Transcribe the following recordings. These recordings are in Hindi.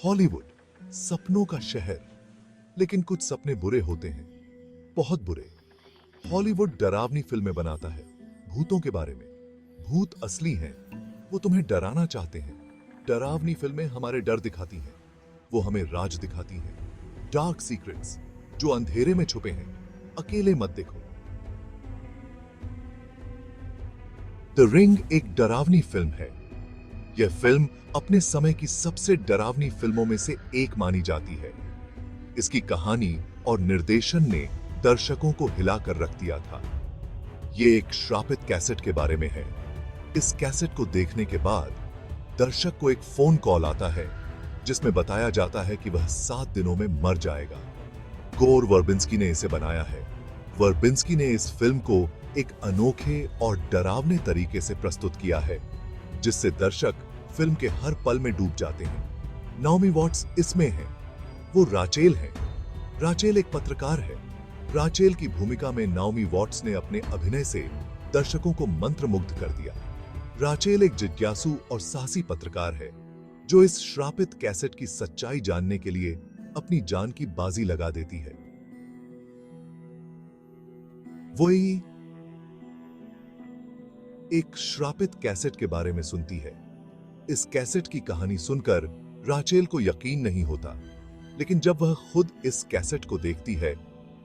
हॉलीवुड सपनों का शहर, लेकिन कुछ सपने बुरे होते हैं, बहुत बुरे। हॉलीवुड डरावनी फिल्में बनाता है भूतों के बारे में। भूत असली हैं, वो तुम्हें डराना चाहते हैं। डरावनी फिल्में हमारे डर दिखाती हैं, वो हमें राज दिखाती हैं, डार्क सीक्रेट्स जो अंधेरे में छुपे हैं। अकेले मत देखो। द रिंग एक डरावनी फिल्म है। यह फिल्म अपने समय की सबसे डरावनी फिल्मों में से एक मानी जाती है। इसकी कहानी और निर्देशन ने दर्शकों को हिलाकर रख दिया था। यह एक श्रापित कैसेट के बारे में है। इस कैसेट को देखने के बाद दर्शक को एक फोन कॉल आता है जिसमें बताया जाता है कि वह 7 दिनों में मर जाएगा। गोर वर्बिंस्की ने इसे बनाया है। वर्बिंस्की ने इस फिल्म को एक अनोखे और डरावने तरीके से प्रस्तुत किया है, जिससे दर्शक फिल्म के हर पल में डूब जाते हैं। नाओमी वॉट्स इसमें है। वो राचेल है। राचेल एक पत्रकार है। राचेल की भूमिका में नाओमी वॉट्स ने अपने अभिनय से दर्शकों को मंत्रमुग्ध कर दिया। राचेल एक जिज्ञासु और साहसी पत्रकार है जो इस श्रापित कैसेट की सच्चाई जानने के लिए अपनी जान की बाजी लगा देती है। वही एक श्रापित कैसेट के बारे में सुनती है। इस कैसेट की कहानी सुनकर राचेल को यकीन नहीं होता, लेकिन जब वह खुद इस कैसेट को देखती है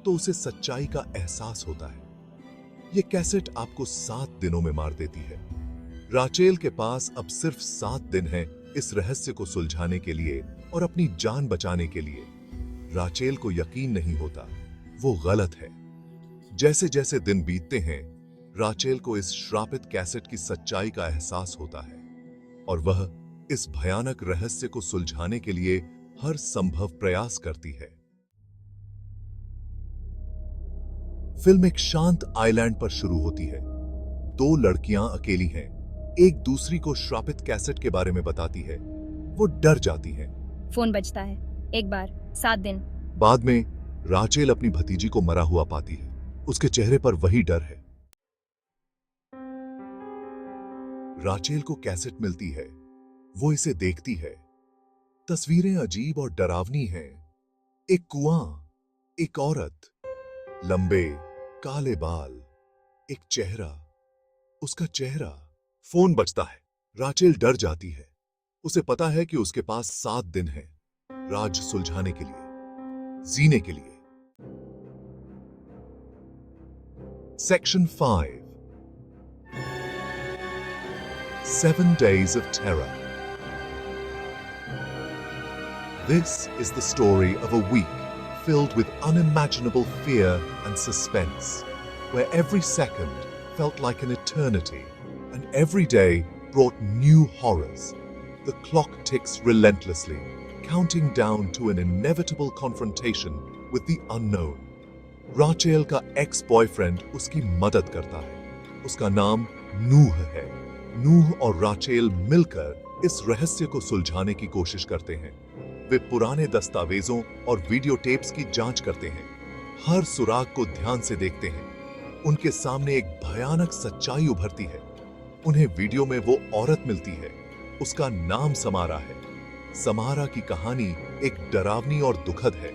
तो उसे सच्चाई का एहसास होता है। यह कैसेट आपको 7 दिनों में मार देती है। राचेल के पास अब सिर्फ 7 दिन हैं इस रहस्य को सुलझाने के लिए और अपनी जान बचाने के लिए। राचेल को यकीन नहीं होता, वो गलत है। जैसे जैसे दिन बीतते हैं, राचेल को इस श्रापित कैसेट की सच्चाई का एहसास होता है और वह इस भयानक रहस्य को सुलझाने के लिए हर संभव प्रयास करती है। फिल्म एक शांत आइलैंड पर शुरू होती है। 2 लड़कियां अकेली हैं, एक दूसरी को श्रापित कैसेट के बारे में बताती है। वो डर जाती हैं। फोन बजता है। एक बार 7 दिन। बाद में राचेल अपनी भतीजी को मरा हुआ पाती है। उसके चेहरे पर वही डर है। राचेल को कैसेट मिलती है। वो इसे देखती है। तस्वीरें अजीब और डरावनी हैं। एक कुआं, एक औरत, लंबे काले बाल, एक चेहरा, उसका चेहरा। फोन बजता है। राचेल डर जाती है। उसे पता है कि उसके पास 7 दिन हैं राज सुलझाने के लिए, जीने के लिए। Section 5 7 Days of Terror. This is the story of a week filled with unimaginable fear and suspense, where every second felt like an eternity and every day brought new horrors. The clock ticks relentlessly, counting down to an inevitable confrontation with the unknown. Rachel का एक्स-बॉयफ्रेंड उसकी मदद करता है। उसका नाम नूह है। नूह और राचेल मिलकर इस रहस्य को सुलझाने की कोशिश करते हैं। वे पुराने दस्तावेजों और वीडियो टेप्स की जांच करते हैं, हर सुराग को ध्यान से देखते हैं। उनके सामने एक भयानक सच्चाई उभरती है। उन्हें वीडियो में वो औरत मिलती है। उसका नाम समारा है। समारा की कहानी एक डरावनी और दुखद है।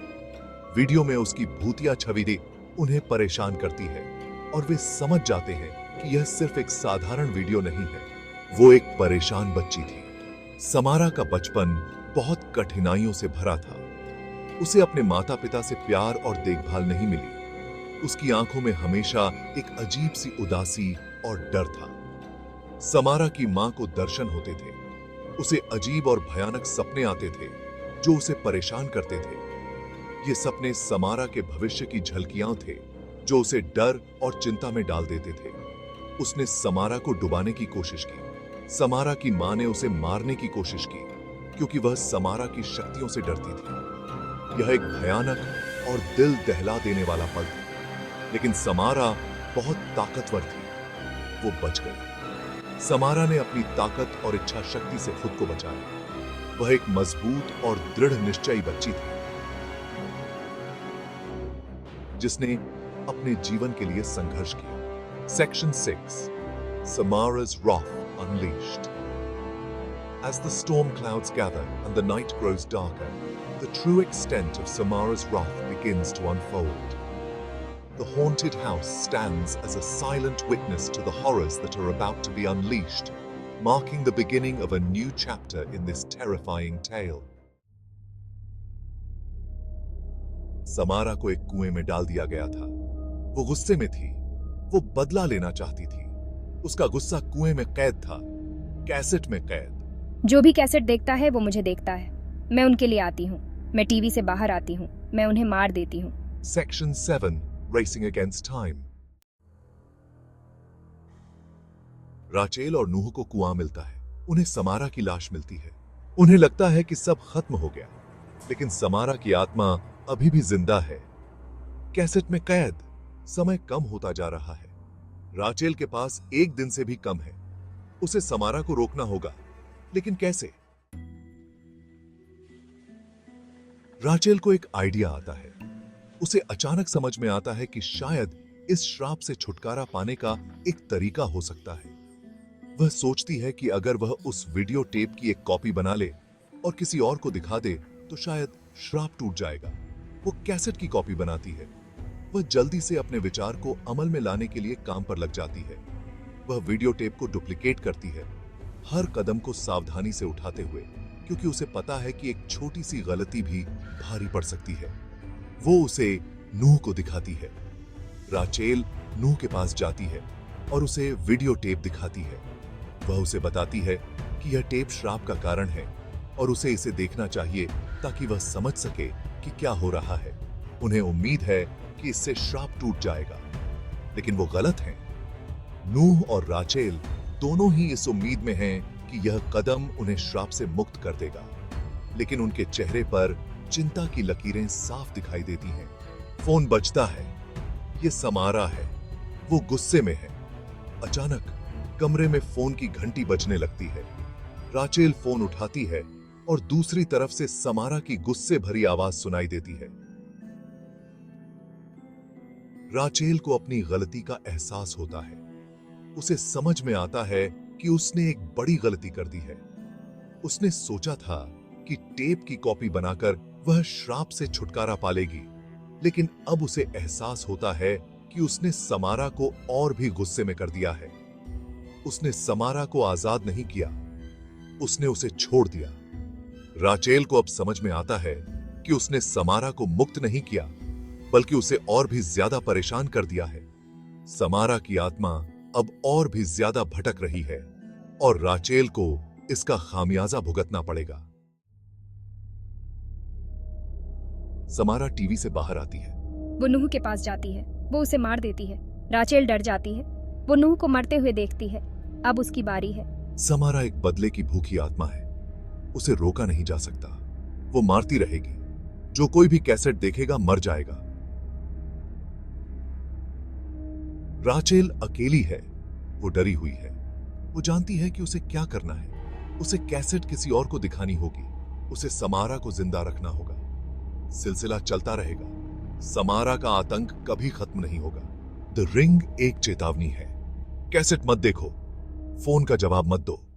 वीडियो में उसकी भूतिया छवि उन्हें परेशान करती है और वे समझ जाते हैं कि यह सिर्फ एक साधारण वीडियो नहीं है। वो एक परेशान बच्ची थी। समारा का बचपन बहुत कठिनाइयों से भरा था। उसे अपने माता-पिता से प्यार और देखभाल नहीं मिली। उसकी आंखों में हमेशा एक अजीब सी उदासी और डर था। समारा की मां को दर्शन होते थे। उसे अजीब और भयानक सपने आते थे जो उसे परेशान करते थे। ये सपने समारा के भविष्य की झलकियां थे जो उसे डर और चिंता में डाल देते थे। उसने समारा को डुबाने की कोशिश की। समारा की मां ने उसे मारने की कोशिश की क्योंकि वह समारा की शक्तियों से डरती थी। यह एक भयानक और दिल दहला देने वाला पल था, लेकिन समारा बहुत ताकतवर थी। वो बच गई। समारा ने अपनी ताकत और इच्छा शक्ति से खुद को बचाया। वह एक मजबूत और दृढ़ निश्चयी बच्ची थी जिसने अपने जीवन के लिए संघर्ष किया। Section 6 Samara's Wrath Unleashed. As the storm clouds gather and the night grows darker, the true extent of Samara's wrath begins to unfold. The haunted house stands as a silent witness to the horrors that are about to be unleashed, marking the beginning of a new chapter in this terrifying tale. Samara को एक कुएं में डाल दिया गया था। वो गुस्से में थी, वो बदला लेना चाहती थी। उसका गुस्सा कुएं में कैद था, कैसेट में कैद। जो भी कैसेट देखता है वो मुझे देखता है। मैं उनके लिए आती हूँ, मैं टीवी से बाहर आती हूँ, मैं उन्हें मार देती हूँ। Section 7 Racing Against Time। Rachel और नूह को कुआं मिलता है। उन्हें समारा की लाश मिलती है। उन्हें लगता है कि सब खत्म हो गया, लेकिन समारा की आत्मा अभी भी जिंदा है। कैसेट में कैद। समय कम होता जा रहा है। राचेल के पास एक दिन से भी कम है। उसे समारा को रोकना होगा, लेकिन कैसे? राचेल को एक आइडिया आता है। उसे अचानक समझ में आता है कि शायद इस श्राप से छुटकारा पाने का एक तरीका हो सकता है। वह सोचती है कि अगर वह उस वीडियो टेप की एक कॉपी बना ले और किसी और को दिखा दे तो शायद श्राप टूट जाएगा। वो कैसेट की कॉपी बनाती है। वह जल्दी से अपने विचार को अमल में लाने के लिए काम पर लग जाती है। वह वीडियो टेप को डुप्लीकेट करती है, हर कदम को सावधानी से उठाते हुए, क्योंकि उसे पता है कि एक छोटी सी गलती भी भारी पड़ सकती है। वो उसे नूह को दिखाती है। राचेल नूह के पास जाती है और उसे वीडियो टेप दिखाती है। वह उसे बताती है कि यह टेप श्राप का कारण है और उसे इसे देखना चाहिए ताकि वह समझ सके कि क्या हो रहा है। उन्हें उम्मीद है कि इससे श्राप टूट जाएगा, लेकिन वो गलत हैं। नूह और राचेल दोनों ही इस उम्मीद में हैं कि यह कदम उन्हें श्राप से मुक्त कर देगा, लेकिन उनके चेहरे पर चिंता की लकीरें साफ दिखाई देती हैं। फोन बजता है। ये समारा है। वो गुस्से में है। अचानक कमरे में फोन की घंटी बजने लगती है। राचेल फोन उठाती है और दूसरी तरफ से समारा की गुस्से भरी आवाज सुनाई देती है। राचेल को अपनी गलती का एहसास होता है। उसे समझ में आता है कि उसने एक बड़ी गलती कर दी है। उसने सोचा था कि टेप की कॉपी बनाकर वह श्राप से छुटकारा पालेगी, लेकिन अब उसे एहसास होता है कि उसने समारा को और भी गुस्से में कर दिया है। उसने समारा को आजाद नहीं किया, उसने उसे छोड़ दिया। राचेल को अब समझ में आता है कि उसने समारा को मुक्त नहीं किया, बल्कि उसे और भी ज्यादा परेशान कर दिया है। समारा की आत्मा अब और भी ज्यादा भटक रही है और राचेल को इसका खामियाजा भुगतना पड़ेगा। समारा टीवी से बाहर आती है। वो नूह के पास जाती है। वो उसे मार देती है। राचेल डर जाती है। वो नूह को मरते हुए देखती है। अब उसकी बारी है। समारा एक बदले की भूखी आत्मा है। उसे रोका नहीं जा सकता। वो मारती रहेगी। जो कोई भी कैसेट देखेगा मर जाएगा। राचेल अकेली है। वो डरी हुई है। वो जानती है कि उसे क्या करना है। उसे कैसेट किसी और को दिखानी होगी। उसे समारा को जिंदा रखना होगा। सिलसिला चलता रहेगा। समारा का आतंक कभी खत्म नहीं होगा। द रिंग एक चेतावनी है। कैसेट मत देखो। फोन का जवाब मत दो।